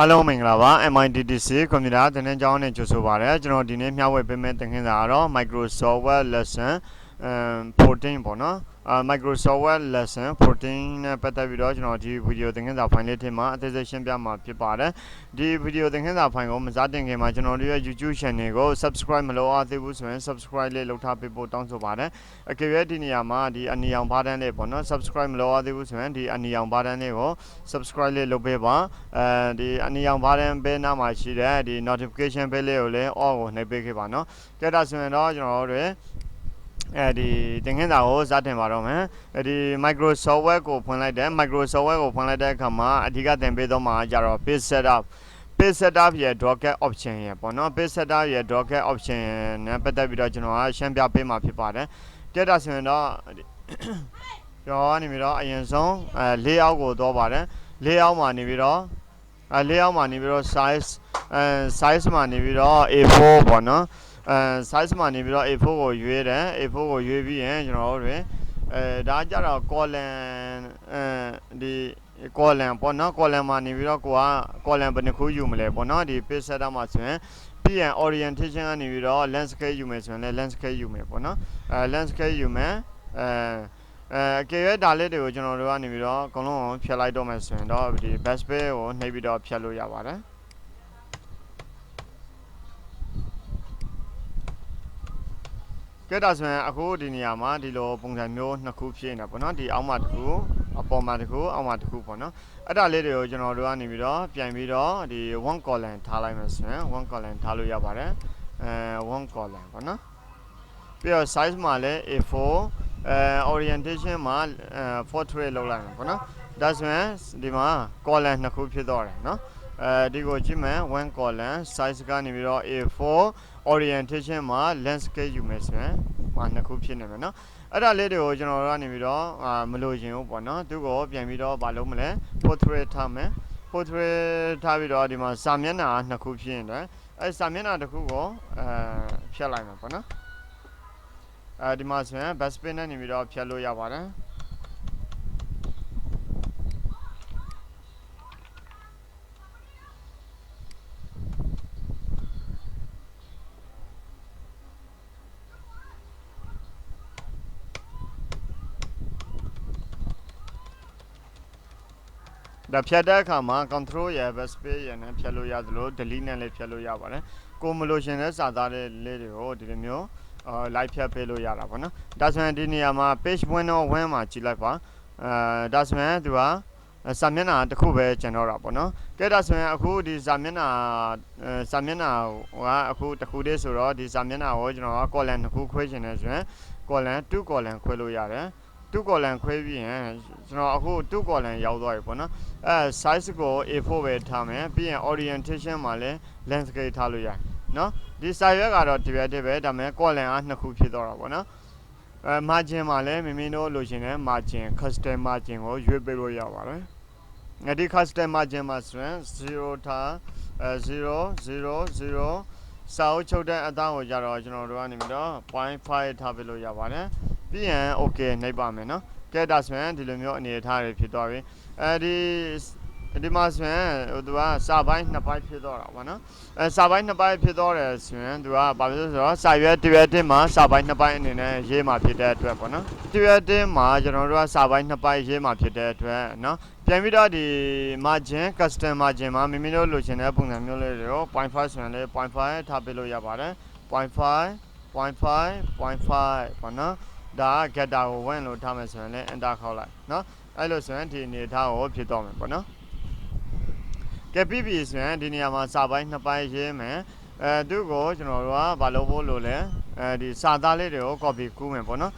Hello မင်္ဂလာပါ MITDC ကွန်ပျူတာသင်တန်းကျောင်းနဲ့ကြိုဆိုပါရစေကျွန်တော်ဒီနေ့မျှဝေပေးမယ့်သင်ခန်းစာကတော့ Microsoft Word Lesson 14ပေါ့နော်Microsoft Word Lesson 14နဲ့ပတ်သက်ပြီးတော့ကျွန်တော်ဒီဗီဒီယိုသင်ခန်းစာဖိုင်လေးထဲမှာအသေးစိတ်ရှင်းပြမှာဖြစ်ပါတယ်ဒီဗီဒီယိုသင်ခန်းစာဖိုင်ကိုမစတင်ခင်မှာကျွန်တော်တို့ရဲ့ YouTube Channel ကို Subscribe မလုပ်သေးဘူးဆိုရင် Subscribe လေးလုပ်ထားပေးဖို့တောင်းဆိုပါတယ်အကယ်၍ဒီနေရာမှာဒီအနီရောင်ဘာတန်းလေးပေါ့နော် Subscribe မလုပ်သေးဘူးဆိုရင်ဒီအနီရောင်ဘာတန်းလေးကို Subscribe လေးလုပ်ပေးပါဒီအနီရောင်ဘာတန်းဘေးနားမှာရှိတဲ့ဒီ Notification bell လေးကိုလည်း on ကိုနှိပ်ပေးခဲ့ပါနော်ကြည့်ဒါဆိုရင်တော့ကျွန်တော်တို့ဒီသင်ခန်းစာကိုစတင်ပါတော့မယ်ဒီ Microsoft Word ကိုဖွင့်လိုက်တယ် Microsoft Word ကိုဖွင့်လိုက်တဲ့အခါမှာအဓိကသင်ပေးတော့မှာကြတော့ Page Setup ရဲ့ Docket Option ရဲ့ပေါ့နော် Page Setup ရဲ့ Docket Option နဲ့ပတ်သက်ပြီးတော့ကျွန်တော်ကရှင်းပြပေးမှာဖြစ်ပါတယ်ကြည့်ဒါဆိုရင်တော့ကျွန်တော်ကနေပြီးတော့အရင်ဆုံးlayout ကိုသွားပါတယ်layout မှာနေပြီးတော့layout မှာနေပြီးတော့ size မှာနေပြီးတော့ A4 ပေါ့နော်size မှာနေပြီးတော့ A4 ကိုရွေးတယ် A4 ကိုရွေးပြီးရင်ကျွန်တော်တို့ဒါကြတော့ column ဒီ column ပေါ့နော် column မှာနေပြီးတော့ကိုက column ဘယ်နှခုယူမလဲပေါ့နော်ဒီ page setup မှာဆိုရင်ပြီးရင် orientation ကနေပြီးတော့ landscape ယူမယ်ဆိုရင်လည်း landscape ယူမယ်ပေါ့နော်landscape ယူမယ်ကဲရဒါလေးတွေကိုကျွန်တော်တို့ကနေပြီးတော့အကုန်လုံးဖြတ်လိုက်တော့မယ်ဆိုရင်တော့ဒီ base page ကိုနှိပ်ပြီးတော့ဖြတ်လို့ရပါတယ်ကဲဒါဆိုရင်အခုဒီနေရာမှာဒီလိုပုံစံမျိုးနှစ်ခုဖြစ်နေပေါ့နော်ဒီအောက်မှာတစ်ခုအပေါ်မှာတစ်ခုအောက်မှာတစ်ခုပေါ့နော်အဲ့ဒါလေးတွေကိုကျွန်တော်တို့ကနေပြီးတော့ပြန်ပြီးတော့ဒီ one column ထားလိုက်မယ်ဆိုရင် one column ထားလို့ရပါတယ်one column ပေါ့နော်ပြီးတော့ size မှာလည်း A4 orientation မှာportrait လောက်လိုက်မယ်ပေါ့နော်ဒါဆိုရင်ဒီမှာ column နှစ်ခုဖြစ်တော့တယ်နော်ဒီကိုကြည့်မယ် one column size ကနေပြီးတော့ A4 orientation မှာ landscape ယူမယ်ဆိုရင်နှစ်ခုဖြစ်နေမယ်နော်အဲ့ဒါလေးတွေကိုကျွန်တော်တို့ကနေပြီးတော့မလိုချင်ဘူးပေါ့နော်သူကိုပြန်ပြီးတော့မလုပ်မလဲ portrait ထားမယ် portrait ထားပြီးတော့ဒီမှာစာမျက်နှာနှစ်ခုဖြစ်နေတယ်အဲ့စာမျက်နှာတစ်ခုကိုဖြတ်လိုက်မယ်ပေါ့နော်ဒီမှာဆိုရင် base page နဲ့နေပြီးတော့ဖြတ်လို့ရပါတယ်ဒါဖြတ်တဲ့အခါမှာ control ရယ် base page ရယ်နဲ့ဖြတ်လို့ရသလို delete နဲ့လည်းဖြတ်လို့ရပါတယ်ကိုမလို့ရှင်တဲ့စာသားလေးတွေကိုဒီလိုမျိုးလိုက်ဖြတ်ပေးလို့ရတာပေါ့နော်ဒါဆိုရင်ဒီနေရာမှာ page 1တော့1မှာကြည့်လိုက်ပါဒါဆိုရင်သူကစာမျက်နှာတစ်ခုပဲကျန်တော့တာပေါ့နော်ကဲဒါဆိုရင်အခုဒီစာမျက်နှာကအခုတစ်ခုတည်းဆိုတော့ဒီစာမျက်နှာကိုကျွန်တော်က column နှစ်ခုခွဲချင်တယ်ဆိုရင် column 2 column ခွဲလို့ရတယ်2 column ခွဲပြီးရင်ကျွန်တော်အခု2 column ရောက်သွားပြီပေါ့နော်size ကို A4 ပဲထားမယ်ပြီးရင် orientation မှာလည်း landscape ထားလို့ရတယ်နော်ဒီစာရွက်ကတော့ဒီပဲဒါပေမဲ့ column ကနှစ်ခုဖြစ်သွားတာပေါ့နော်margin မှာလည်းမိမိတို့လိုချင်တဲ့ margin custom margin ကိုရွေးပေးလို့ရပါတယ်ဒီ custom margin မှာဆိုရင်0ထား000စာအုပ်ချုပ်တဲ့အသားကိုကြတော့ကျွန်တော်တို့ကနေပြီးတော့ 0.5 ထားပေးလို့ရပါတယ်ပြီးရင် okay နှိပ်ပါမယ်နော်ကဲဒါဆိုရင်ဒီလိုမျိုးအနေထားတွေဖြစ်သွားပြီဒီမှာဆိုရင်သူကစာပိုင်းနှစ်ပိုင်းဖြစ်သွားတာပေါ့နော်စာပိုင်းနှစ်ပိုင်းဖြစ်သွားတယ်ဆိုရင်သူကဘာဖြစ်လို့ဆိုတော့စာရွက်တစ်ရွက်တစ်မှာစာပိုင်းနှစ်ပိုင်းအနေနဲ့ရေးမှာဖြစ်တဲ့အတွက်ပေါ့နော်တစ်ရွက်တစ်မှာကျွန်တော်တို့ကစာပိုင်းနှစ်ပိုင်းရေးမှာဖြစ်တဲ့အတွက်နော်ပြန်ပြီးတော့ဒီ margin custom margin မှာမိမိတို့လိုချင်တဲ့ပုံစံမျိုးလေးတွေကို 0.5 ဆိုရင်လည်း 0.5 ထားပေးလို့ရပါတယ် 0.5 ပေါ့နော်ဒါ getter ကိုဝင်လို့ထားမယ်ဆိုရင်လည်း enter ခေါက်လိုက်နော်အဲ့လိုဆိုရင်ဒီအနေထားကိုဖြစ်တော့မယ်ပေါ့နော်ကဲပြီးပြီဆိုရင်ဒီနေရာမှာစာပိုင်းနှစ်ပိုင်းရေးမယ်သူ့ကိုကျွန်တော်တို့ကဘာလုပ်ဖို့လိုလဲဒီစာသားလေးတွေကို copy ကူးမယ်ပေါ့နော်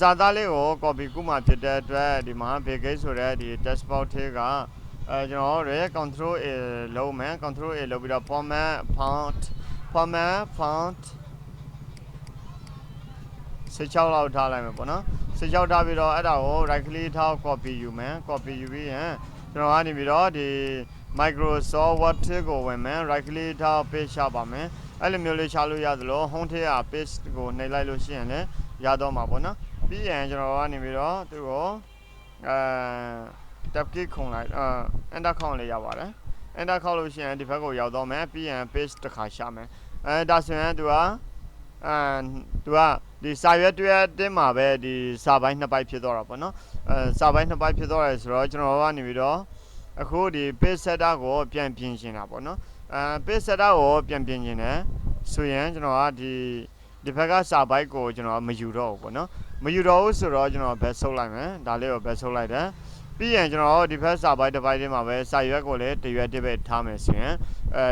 စာသားလေးကို copy ကူးမှဖြစ်တဲ့အတွက်ဒီမှာ package ဆိုတဲ့ဒီ text box ထဲကကျွန်တော်တို့ control A လုပ်မယ် control A လုပ်ပြီးတော့ format font 16လောက်ထားလိုက်မယ်ပေါ့နော်16ထားပြီးတော့အဲ့ဒါကို right click ထား copy ယူမယ် copy ယူပြီးရင်ကျွန်တော်ကနေပြီးတော့ဒီ Microsoft Word ကိုဝင်မယ် right click ထား paste ချပါမယ်အဲ့လိုမျိုးလေးချလို့ရသလို home ထဲက paste ကိုနှိပ်လိုက်လို့ရှိရင်လည်းရတော့မှာပေါ့နော်ပြီးရင်ကျွန်တော်ကနေပြီးတော့သူ့ကိုtab key ခုံလိုက်enter ခေါင်းလေးရပါတယ် enter ခေါက်လို့ရှိရင်ဒီဘက်ကိုရောက်တော့မယ်ပြီးရင် page တစ်ခါရှာမယ်ဒါဆိုရင်သူကဒီစာရွက်တွဲတင်းမှာပဲဒီစာပိုင်းနှစ်ပိုင်းဖြစ်သွားတာပေါ့နော်စာပိုင်းနှစ်ပိုင်းဖြစ်သွားတယ်ဆိုတော့ကျွန်တော်ကနေပြီးတော့အခုဒီ page setter ကိုပြန်ပြင်ရှင်းတာပေါ့နော် page setter ကိုပြန်ပြင်ရှင်းတယ်ဆိုရင်ကျွန်တော်ကဒီဘက်ကစာပိုင်းကိုကျွန်တော်မယူတော့ဘူးပေါ့နော်မယူတော့ဘူးဆိုတော့ကျွန်တော်ဘယ်ဆုပ်လိုက်မယ်ဒါလေးကိုဘယ်ဆုပ်လိုက်တယ်ပြီးရင်ကျွန်တော်ဒီဘက်စာပိုင်းတစ်ပိုင်းလေးမှာပဲစာရွက်ကိုလည်းတရွက်တစ်ပဲထားမယ်ဆိုရင်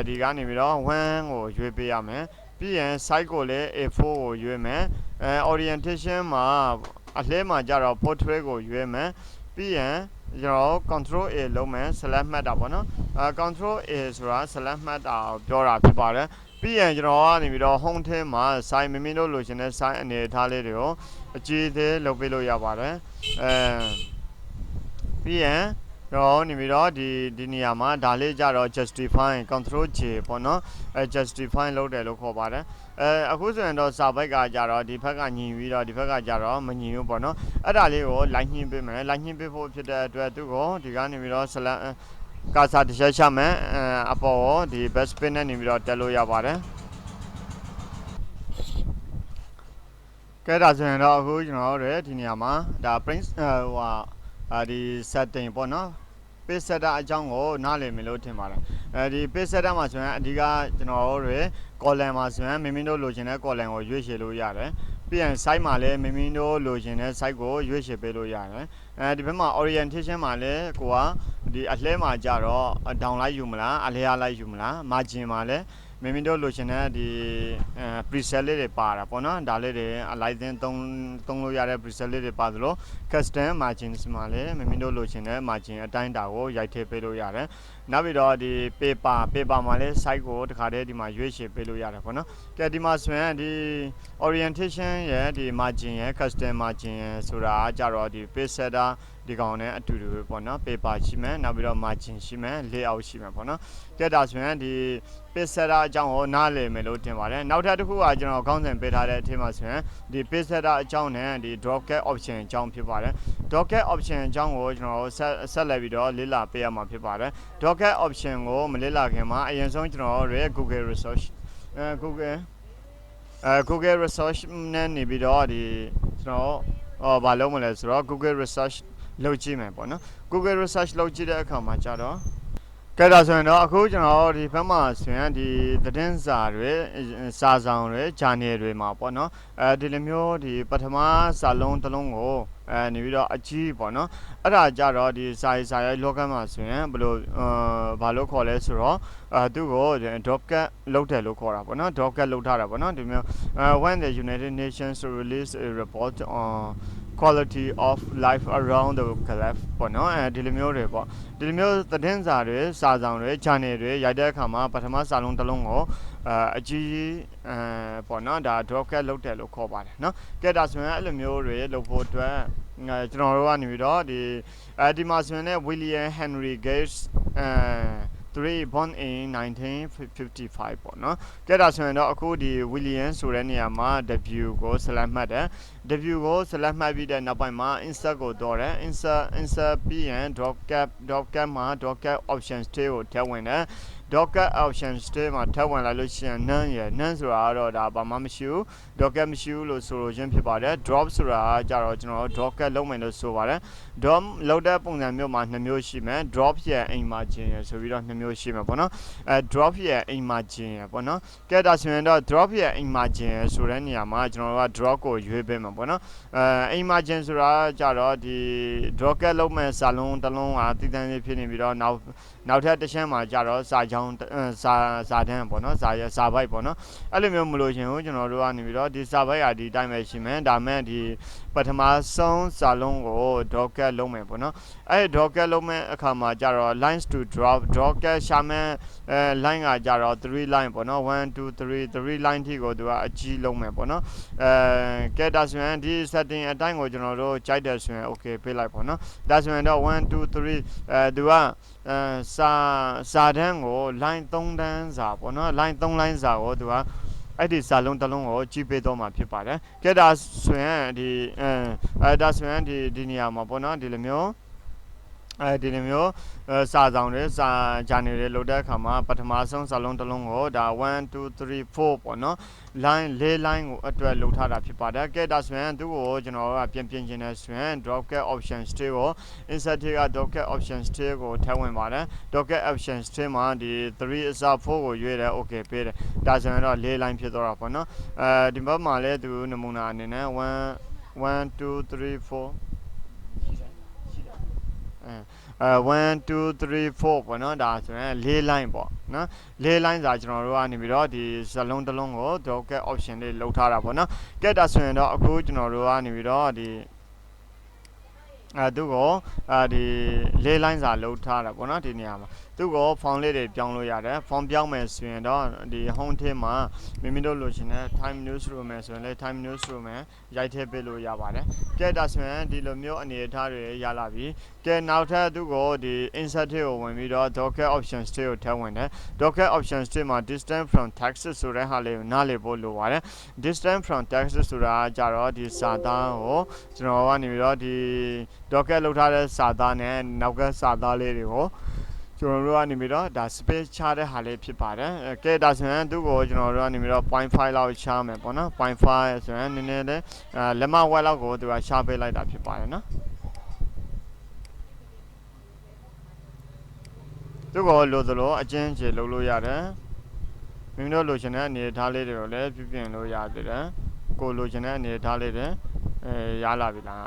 ဒီကနေပြီးတော့1ကိုရွေးပေးရမယ်ပြီးရင် site ကိုလည်း A4 ကိုရွေးမယ်orientation မှာအလှဲမှာကြတော့ portrait ကိုရွေးမယ်ပြီးရင်ကျွန်တော် control A လုပ်မယ် select မှတ်တာပေါ့နော်control A ဆိုတာ select မှတ်တာကိုပြောတာဖြစ်ပါတယ်ပြီးရင်ကျွန်တော်ကနေပြီးတော့ home ထဲမှာ site မိမိတို့လိုချင်တဲ့ site အနေထားလေးတွေကိုအကြည့်သေးလုပ်ပေးလို့ရပါတယ်ပြီးရင်ကျွန်တော်နေပြီးတော့ဒီနေရာမှာဒါလေးကြတော့ justify control J ပေါ့နော်justify လုပ်တယ်လို့ခေါ်ပါတယ်အခုဆိုရင်တော့စာဘက်ကကြတော့ဒီဘက်ကညီပြီးတော့ဒီဘက်ကကြတော့မညီဘူးပေါ့နော်အဲ့ဒါလေးကိုလိုက်ညှင်းပေးမယ်လိုက်ညှင်းပေးဖို့ဖြစ်တဲ့အတွက်သူကိုဒီကနေပြီးတော့ select ကာစာတစ်ချက်ချမယ်အပေါ်ကိုဒီ best pin နဲ့နေပြီးတော့တက်လို့ရပါတယ်ကဲဒါဆိုရင်တော့အခုကျွန်တော်တို့ဒီနေရာမှာဒါ print ဒီ setting ပေါ့နော် page setter အကြောင်းကိုနားလည်မယ်လို့ထင်ပါတယ်ဒီ page setter မှာဆိုရင်အဓိကကျွန်တော်တို့ column မှာဆိုရင်မိမိတို့လိုချင်တဲ့ column ကိုရွေးချယ်လို့ရတယ်ပြီးရင် site မှာလည်းမိမိတို့လိုချင်တဲ့ site ကိုရွေးချယ်ပေးလို့ရတယ်ဒီဘက်မှာ orientation မှာလည်းကိုကဒီအလှဲမှာကြတော့ down လိုက်ယူမလားအလျားလိုက်ယူမလား margin မှာလည်းမိမိတို့လိုချင်တဲ့ဒီpreset လေးတွေပါတာပေါ့နော်ဒါလေးတွေအလိုက်သင်းသုံးလို့ရတဲ့ preset လေးတွေပါသလို custom margins မှာလည်းမိမိတို့လိုချင်တဲ့ margin အတိုင်းတာကိုရိုက်ထည့်ပေးလို့ရတယ်နောက်ပြီးတော့ဒီ paper မှာလည်း site ကိုတခါတည်းဒီမှာရွေးချယ်ပေးလို့ရတယ်ပေါ့နော်ကဲဒီမှာဆိုရင်ဒီ orientation ရဲ့ဒီ margin ရဲ့ custom margin ရဲ့ဆိုတာကြတော့ဒီ page setter ဒီကောင်နဲ့အတူတူပဲပေါ့နော် paper ရှိမယ်နောက်ပြီးတော့ margin ရှိမယ် layout ရှိမယ်ပေါ့နော်ကဲဒါဆိုရင်ဒီ page setter အကြောင်းကိုနားလည်မယ်လို့ထင်ပါတယ်နောက်ထပ်တစ်ခုကကျွန်တော်ခေါင်းစဉ်ပေးထားတဲ့အထက်မှာဆိုရင်ဒီ page setter အကြောင်းနဲ့ဒီ dropcat option အကြောင်းဖြစ်ပါတယ် dropcat option အကြောင်းကိုကျွန်တော်ဆက်လက်ပြီးတော့လေ့လာပေးရမှာဖြစ်ပါတယ် dropcat option ကိုမလေ့လာခင်မှာအရင်ဆုံးကျွန်တော်တို့ Google research Google research နဲ့နေပြီးတော့ဒီကျွန်တော်ဘာလုပ်မလဲဆိုတော့ Google research လုပ်ကြည့်မယ်ပေါ့နော် Google research လုပ်ကြည့်တဲ့အခါမှာကြတော့ကဲဒါဆိုရင်တော့အခုကျွန်တော်ဒီဘက်မှာဆိုရင်ဒီသတင်းစာတွေစာဆောင်တွေ channel တွေမှာပေါ့နော်ဒီလိုမျိုးဒီပထမစာလုံးတစ်လုံးကိုနေပြီးတော့အကြီးပေါ့နော်အဲ့ဒါကြတော့ဒီစာရေးလောကမှာဆိုရင်ဘယ်လိုဘာလို့ခေါ်လဲဆိုတော့သူ့ကို dropcat လုပ်တယ်လို့ခေါ်တာပေါ့နော် dropcat လုပ်ထားတာပေါ့နော်ဒီမျိုးwhen the United Nations release a report on quality of life around the globe ပေါ့နော်ဒီလိုမျိုးတွေပေါ့ဒီလိုမျိုးသတင်းစာတွေစာဆောင်တွေ channel တွေရိုက်တဲ့အခါမှာပထမစာလုံးတစ်လုံးကိုအကြီးပေါ့နော်ဒါ dropcat လုပ်တယ်လို့ခေါ်ပါတယ်နော်ကဲဒါဆိုရင်အဲ့လိုမျိုးတွေလုပ်ဖို့အတွက်ကျွန်တော်တို့ကနေပြီးတော့ဒီမှာဆိုရင်William Henry Gates 3 born in 1955ပေါ့နော်ကဲဒါဆိုရင်တော့အခုဒီ William ဆိုတဲ့နေရာမှာ W ကို select မှတ်တယ် W ကို select မှတ်ပြီးတဲ့နောက်ပိုင်းမှာ insert ကိုတော့တယ် insert ပြီးရင် dropcat မှာ dropcat options တွေကိုထည့်ဝင်တယ် dropcat options တွေမှာထည့်ဝင်လိုက်လို့ရှိရင် none ဆိုတာကတော့ဒါဘာမှမရှိဘူး dropcat မရှိဘူးလို့ဆိုလိုခြင်းဖြစ်ပါတယ် drop ဆိုတာကြတော့ကျွန်တော် dropcat လုပ်မယ်လို့ဆိုပါတယ် drop လုပ်တဲ့ပုံစံမျိုးမှာ2မျိုးရှိမယ် drop ရဲ့ aim margin ရယ်ဆိုပြီးတော့2မျိုးရှိမယ်ပေါ့နော်drop ရဲ့ aim margin ရယ်ပေါ့နော်ကဲဒါဆိုရင်တော့ drop ရဲ့ aim margin ရယ်ဆိုတဲ့နေရာမှာကျွန်တော်တို့က drop ကိုရွေးပေးမှာပေါ့နော်aim margin ဆိုတာကြတော့ဒီ dropcat လုပ်မဲ့စာလုံးတစ်လုံးကတည်တံ့လေးဖြစ်နေပြီးတော့နောက်ထပ်တစ်ချက်မှာကြတော့စာကြောင်းစာတန်းပေါ့နော်စာပိုက်ပေါ့နော်အဲ့လိုမျိုးမလို့ရှင်ကျွန်တော်တို့ကနေပြီးတော့ဒီစာပိုက်ကဒီအတိုင်းပဲရှိမယ်ဒါမဲ့ဒီပထမဆုံးစာလုံးကို dropcat လုပ်မယ်ပေါ့နော်အဲ့ dropcat လုပ်မဲ့အခါမှာကြတော့ lines to dropcat ရှာမဲ့ line ကကြတော့3 line ပေါ့နော်1 2 3 line ထိကိုသူကအကြီးလုံးမယ်ပေါ့နော်ကဲဒါဆိုရင်ဒီ setting အတိုင်းကိုကျွန်တော်တို့ကြိုက်တယ်ဆိုရင် okay ပေးလိုက်ပေါ့နော်ဒါဆိုရင်တော့1 2 3သူကစာတန်းကို line 3တန်းစာပေါ့နော် line 3 line စာကိုသူကအဲ့ဒီစာလုံးတစ်လုံးကိုကြည့်ပေးတော့မှာဖြစ်ပါတယ်ကဲဒါဆိုရင်ဒီဒါဆိုရင်ဒီနေရာမှာပေါ့နော်ဒီလိုမျိုး ဒီလိုမျိုးစာဆောင်တွေစာဂျာနယ်တွေလုပ်တဲ့အခါမှာပထမဆုံးစာလုံးတစ်လုံးကိုဒါ1 2 3 4ပေါ့နော် line 4 line ကိုအတွက်လုပ်ထားတာဖြစ်ပါတယ်ကဲဒါဆိုရင်သူ့ကိုကျွန်တော်တို့ကပြင်ချင်တယ်ဆိုရင် docket options တွေကို insert က docket options တွေကိုထည့်ဝင်ပါတယ် docket options တွေမှာဒီ3အစား4ကိုရွေးတယ် okay ပေးတယ်ဒါဆိုရင်တော့4 line ဖြစ်သွားတာပေါ့နော်ဒီဘက်မှာလည်းသူနမူနာအနေနဲ့1 1 2 3 41 2 3 4ပေါ့နော်ဒါဆိုရင်4 line ပေါ့နော်4 line ဆိုတာကျွန်တော်တို့ကနေပြီးတော့ဒီဇလုံးတစ်လုံးကို docket option လေးလောက်ထားတာပေါ့နော်ကဲဒါဆိုရင်တော့အခုကျွန်တော်တို့ကနေပြီးတော့ဒီသူကိုဒီ4 line စာလောက်ထားတာပေါ့နော်ဒီနေရာမှာသူကို font လေးတွေပြောင်းလို့ရတယ် font ပြောင်းမယ်ဆိုရင်တော့ဒီ home ထဲမှာမိမိတို့လိုချင်တဲ့ time newsroom မယ်ဆိုရင်လည်း time newsroom မယ်ရိုက်ထည့်ပေးလို့ရပါတယ်ကဲဒါဆိုရင်ဒီလိုမျိုးအနေအထားတွေရလာပြီကဲနောက်ထပ်သူကိုဒီ insert ထဲကိုဝင်ပြီးတော့ docket options ထဲကိုထည့်ဝင်တယ် docket options ထဲမှာ distance from text ဆိုတဲ့ဟာလေးကိုနားလည်ဖို့လိုပါတယ် distance from text ဆိုတာကြတော့ဒီစာသားကိုကျွန်တော်ကနေပြီးတော့ဒီ docket လောက်ထားတဲ့စာသားနဲ့နောက်ကစာသားလေးတွေကိုကျွန်တော်တို့ကနေပြီးတော့ဒါ space ချတဲ့ဟာလေးဖြစ်ပါတယ်ကဲဒါဆိုရင်သူ့ကိုကျွန်တော်တို့ကနေပြီးတော့ 0.5 လောက်ချမယ်ပေါ့နော် 0.5 ဆိုရင်နည်းနည်းလေးလက်မဝက်လောက်ကိုသူကရှာပေးလိုက်တာဖြစ်ပါတယ်နော်သူ့ကိုလိုသလိုအချင်းချင်းလုပ်လို့ရတယ်မိမိတို့လိုချင်တဲ့အနေအထားလေးတွေကိုလည်းပြုပြင်လို့ရသေးတယ်ကိုလိုချင်တဲ့အနေအထားလေးတွေရလာပြီလား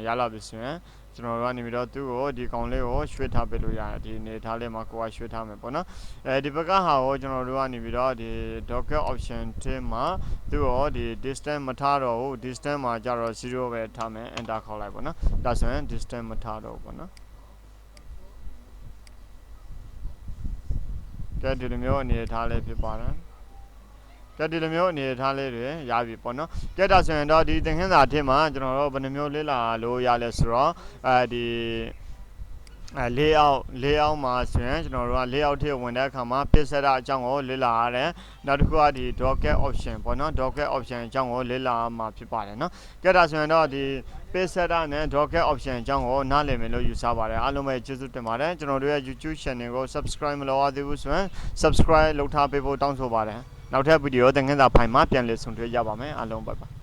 ရလာပြီဆိုရင်ကျွန်တော်တို့ကနေပြီးတော့သူ့ကိုဒီကောင်လေးကိုရွှေ့ထားပေးလို့ရတယ်ဒီအနေထားလေးမှာကိုကရွှေ့ထားမယ်ပေါ့နော်ဒီဘက်ကဟာကိုကျွန်တော်တို့ကနေပြီးတော့ဒီ docket option ထဲမှာသူ့ကိုဒီ distance မထားတော့ဘူး distance မှာကျတော့0ပဲထားမယ် enter ခေါက်လိုက်ပေါ့နော်ဒါဆိုရင် distance မထားတော့ဘူးပေါ့နော်ကဲဒီလိုမျိုးအနေထားလေးဖြစ်ပါတယ်ကဲဒီလိုမျိုးအနေထားလေးတွေရပြီပေါ့နော်ကဲဒါဆိုရင်တော့ဒီသင်ခန်းစာအထက်မှာကျွန်တော်တို့ဘယ်နှမျိုးလေ့လာလို့ရလဲဆိုတော့ဒီlayout မှာဆိုရင်ကျွန်တော်တို့က layout ထဲဝင်တဲ့အခါမှာ page setter အကြောင်းကိုလေ့လာရတယ်နောက်တစ်ခုကဒီ docket option ပေါ့နော် docket option အကြောင်းကိုလေ့လာမှာဖြစ်ပါတယ်နော်ကဲဒါဆိုရင်တော့ဒီ page setter နဲ့ docket option အကြောင်းကိုနားလည်မယ်လို့ယူဆပါတယ်အားလုံးပဲကျေးဇူးတင်ပါတယ်ကျွန်တော်တို့ရဲ့ YouTube channel ကို subscribe မလုပ်ရသေးဘူးဆိုရင် subscribe လုပ်ထားပေးဖို့တောင်းဆိုပါတယ်နောက်ထပ်ဗီဒီယိုသင်ခန်းစာဖိုင်မှာပြန်လည်ဆုံတွေ့ကြပါမယ်အားလုံးဘိုင်ဘိုင်